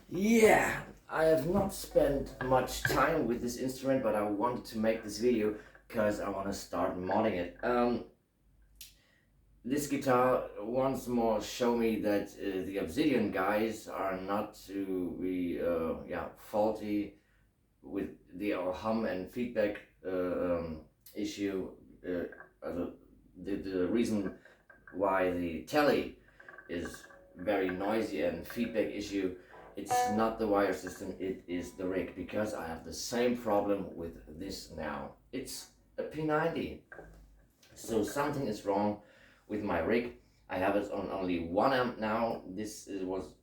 Yeah, I have not spent much time with this instrument, but I wanted to make this video because I want to start modding it. This guitar once more show me that the Obsidian guys are not to be faulty with the hum and feedback issue. The reason why the telly is very noisy and feedback issue, it's not the wire system, it is the rig, because I have the same problem with this now. It's a P90, so something is wrong with my rig. I have it on only 1 amp now. This was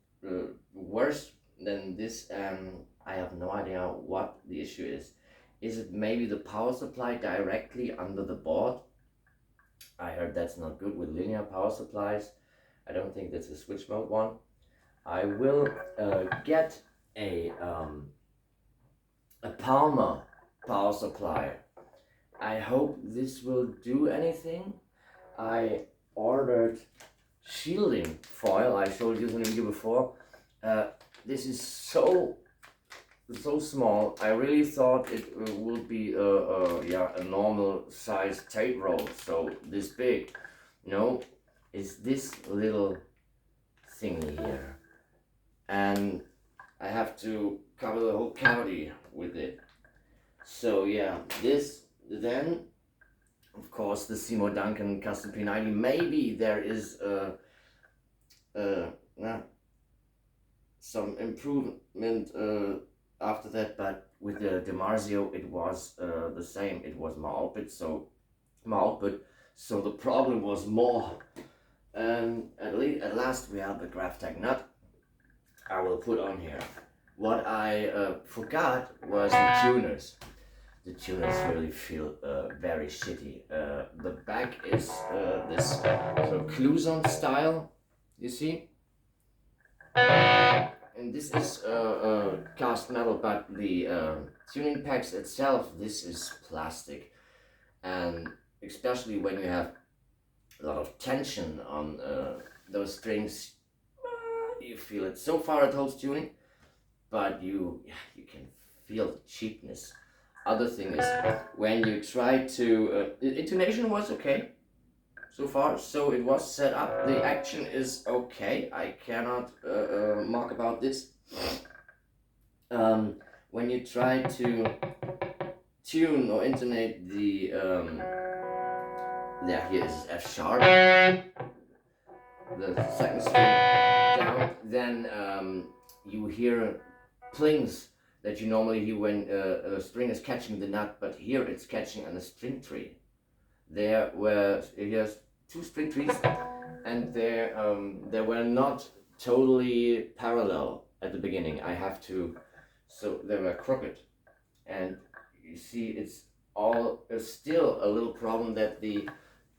worse than this, and I have no idea what the issue is. Is it maybe the power supply directly under the board? I heard that's not good with linear power supplies. I don't think that's a switch mode one. I will get a Palmer power supply. I hope this will do anything. I ordered shielding foil. I showed you in the video before. This is so small. I really thought it would be a normal size tape roll, so this big. No, it's this little thingy here, and I have to cover the whole cavity with it. So yeah, this then, of course, the Seymour Duncan Custom P90. Maybe there is some improvement after that, but with the DiMarzio it was the same. It was more output, so the problem was more. And at last we have the Graphtec nut. I will put on here. What I forgot was the tuners. The tuners really feel very shitty. The back is this sort of Cluson style, you see? And this is cast metal, but the tuning packs itself, this is plastic. And especially when you have a lot of tension on those strings, you feel it. So far it holds tuning, but you can feel the cheapness. Other thing is, when you try to, intonation was okay so far, so it was set up. The action is okay. I cannot mock about this. When you try to tune or intonate the here is F sharp, the second string down, then you hear plings that you normally hear when a string is catching the nut, but here it's catching on a string tree. Here's two string trees, and they were not totally parallel at the beginning. So they were crooked, and you see it's still a little problem that the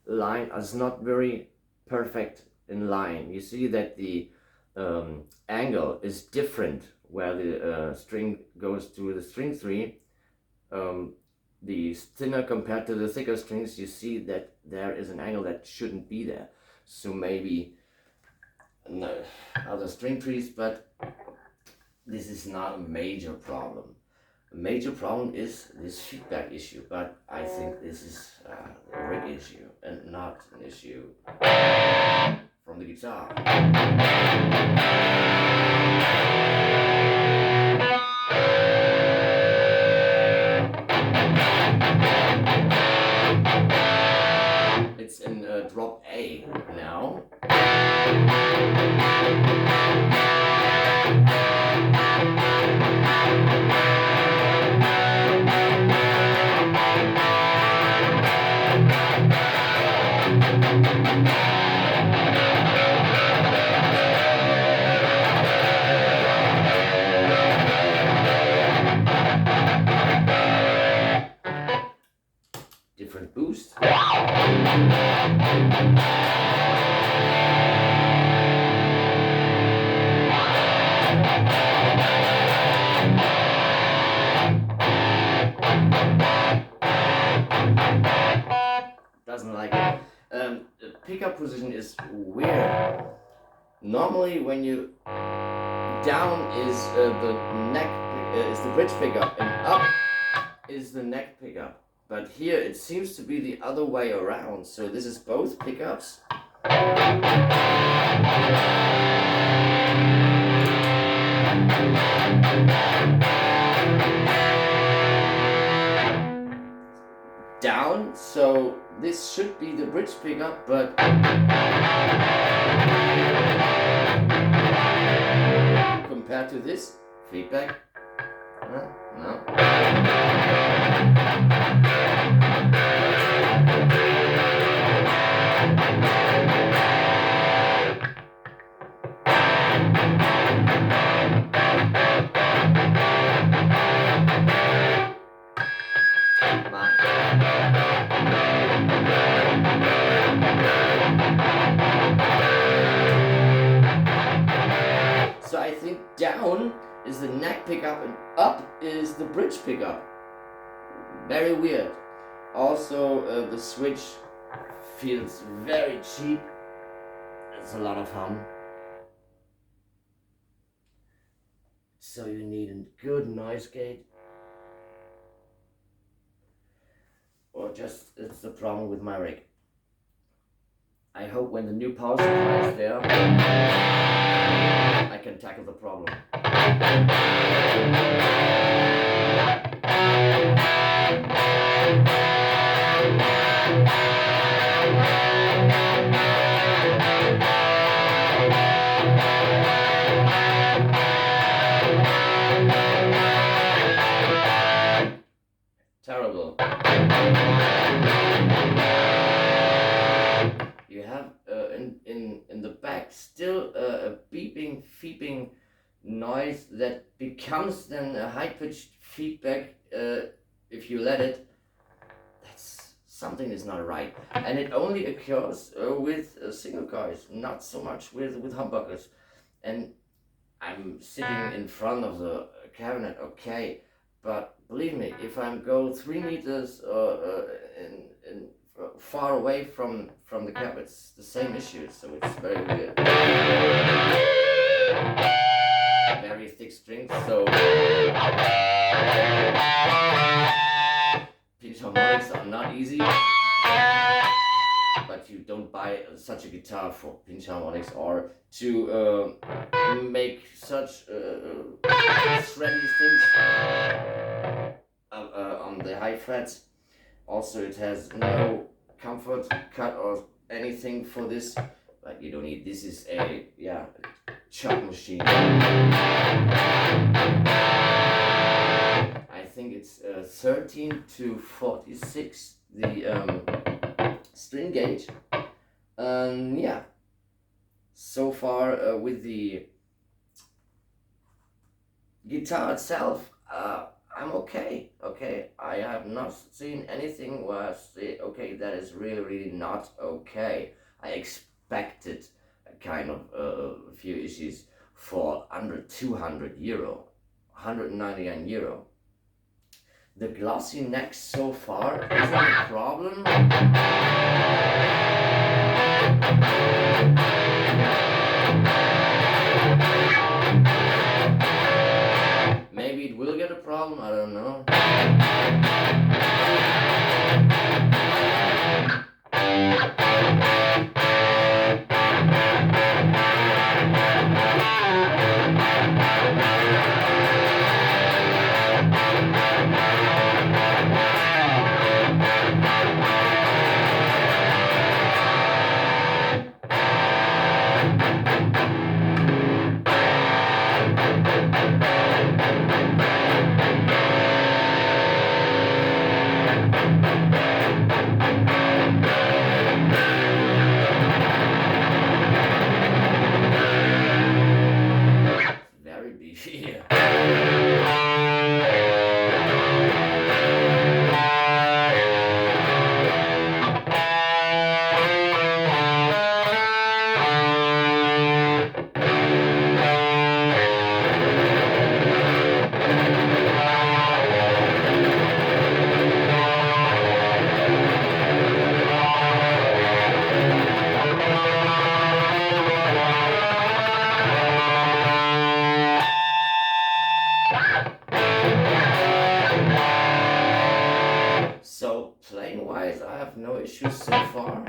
line is not very perfect in line. You see that the angle is different where the string goes to the string tree. The thinner compared to the thicker strings, you see that there is an angle that shouldn't be there. So maybe other string trees, but this is not a major problem. A major problem is this feedback issue, but I think this is a rig issue and not an issue from the guitar. It's in drop A now. Different boost. Doesn't like it. The pickup position is weird. Normally when you down is the neck, is the bridge pickup, and up is the neck pickup. But here it seems to be the other way around. So this is both pickups. Down, so this should be the bridge pickup, but compared to this feedback, no. So I think down is the neck pickup and up is the bridge pickup. Very weird. Also, the switch feels very cheap. It's a lot of hum. So you need a good noise gate. Or just, it's the problem with my rig. I hope when the new power supply is there, I can tackle the problem. Terrible. You have in the back still a beeping, feeping noise that becomes then a high-pitched feedback if you let it. That's something is not right, and it only occurs with single coils, not so much with humbuckers. And I'm sitting in front of the cabinet, okay, but believe me, if I go 3 meters far away from the cabinet, it's the same issue, so it's very weird. Very thick strings, so pinch harmonics are not easy, but you don't buy such a guitar for pinch harmonics or to make such shreddy things on the high frets. Also, it has no comfort cut or anything for this, but you don't need. This is a chop machine. I think it's 13 to 46 the string gauge. So far with the guitar itself, I'm okay. I have not seen anything where I say, okay, that is really not okay. I expected a kind of a few issues for under 200 euro, 199 euro. The glossy neck so far isn't a problem. Maybe it will get a problem, I don't know. issues so far.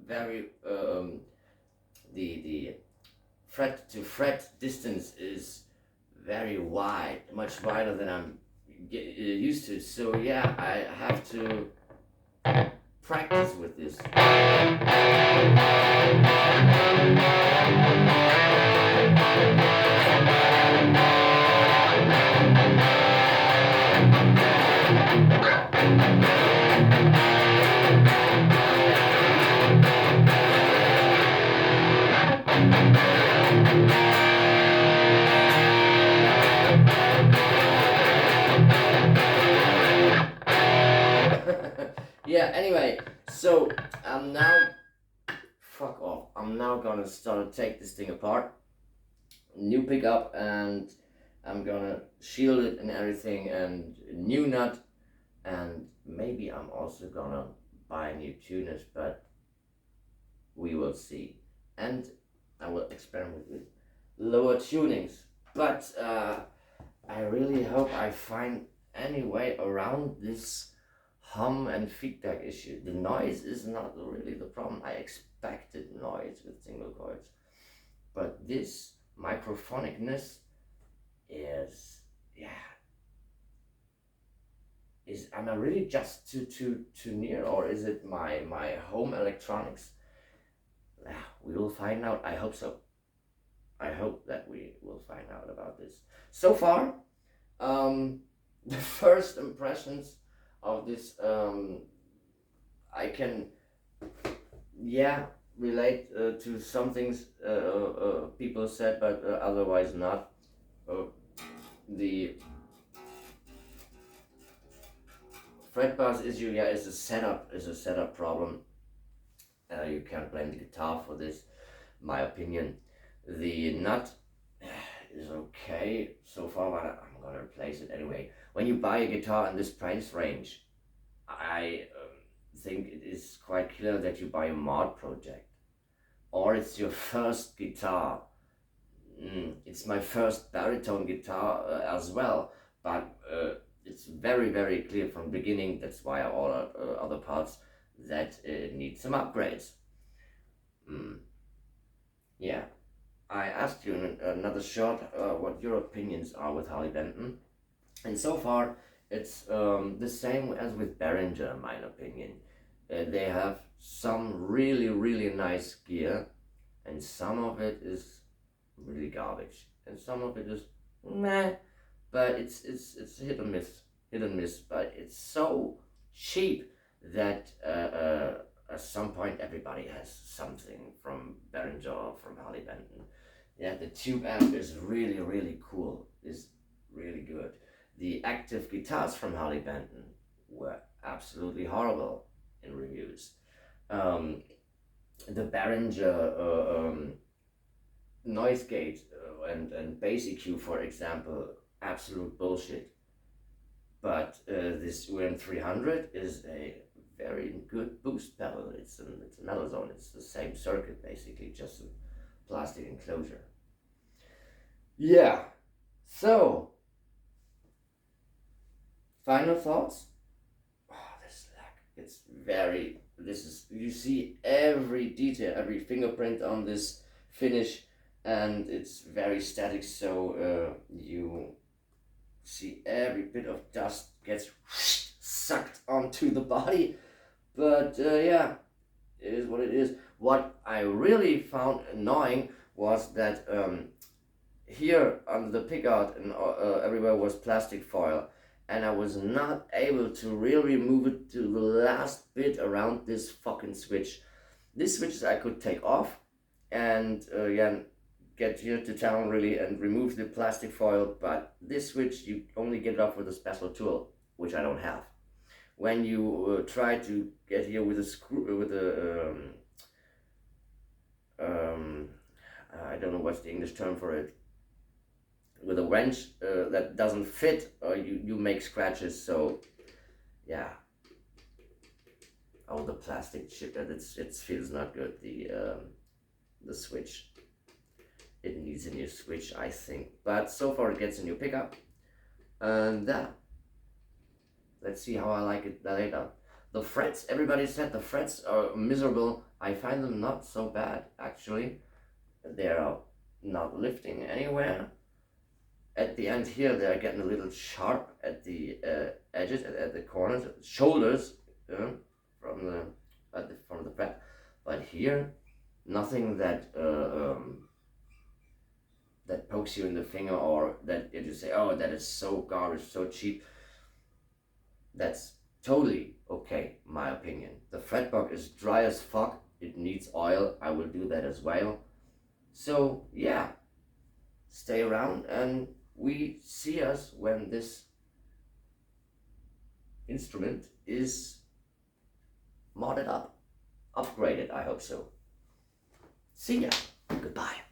Very the fret to fret distance is very wide, much wider than I'm used to. So yeah, I have to practice with this. Yeah, anyway, so I'm now, fuck off, I'm now gonna start to take this thing apart, new pickup, and I'm gonna shield it and everything, and new nut, and maybe I'm also gonna buy new tuners, but we will see. And I will experiment with lower tunings, but I really hope I find any way around this hum and feedback issue. The noise is not really the problem. I expected noise with single coils, but this microphonicness is, yeah, is, am I really just too near, or is it my home electronics? Yeah, we will find out. I hope so. I hope that we will find out about this. So far, the first impressions of this, I can, yeah, relate to some things people said, but otherwise not. The fret buzz issue, yeah, is a setup problem. You can't blame the guitar for this, my opinion. The nut is okay so far, but I'm gonna replace it anyway. When you buy a guitar in this price range, I think it is quite clear that you buy a mod project, or it's your first guitar. It's my first baritone guitar as well, but it's very clear from the beginning. That's why I ordered other parts, that it needs some upgrades. Yeah, I asked you in another shot what your opinions are with Harley Benton, and so far it's the same as with Behringer, in my opinion. They have some really nice gear, and some of it is really garbage, and some of it is meh. But it's hit and miss. But it's so cheap that at some point everybody has something from Behringer or from Harley Benton. Yeah, the tube amp is really cool. Is really good. The active guitars from Harley Benton were absolutely horrible in reviews. Um, the Behringer noise gate and bass EQ, for example, absolute bullshit. But this UM 300 is a very good boost pedal. It's a metal zone. It's the same circuit basically, just a plastic enclosure. Yeah. So, final thoughts. Oh, this lag. It's very. This is, you see every detail, every fingerprint on this finish, and it's very static. So you see every bit of dust gets sucked onto the body. But yeah, it is what it is. What I really found annoying was that here under the pickguard and everywhere was plastic foil, and I was not able to really remove it to the last bit around this fucking switch. This switches I could take off and yeah, get here to town really and remove the plastic foil, but this switch you only get it off with a special tool, which I don't have. When you try to get here with a screw, with a I don't know what's the English term for it. with a wrench that doesn't fit, or you make scratches. So yeah. Oh, the plastic chip, it feels not good. The switch, it needs a new switch, I think. But so far it gets a new pickup, and let's see how I like it later. The frets, everybody said the frets are miserable. I find them not so bad, actually. They're not lifting anywhere. At the end here, they're getting a little sharp at the edges, at the corners, at the shoulders, from the fret. But here, nothing that that pokes you in the finger, or that you say, oh, that is so garbage, so cheap. That's totally okay, my opinion. The fretboard is dry as fuck. It needs oil. I will do that as well. So yeah, stay around and we see us when this instrument is modded up, upgraded. I hope so. See ya. Goodbye.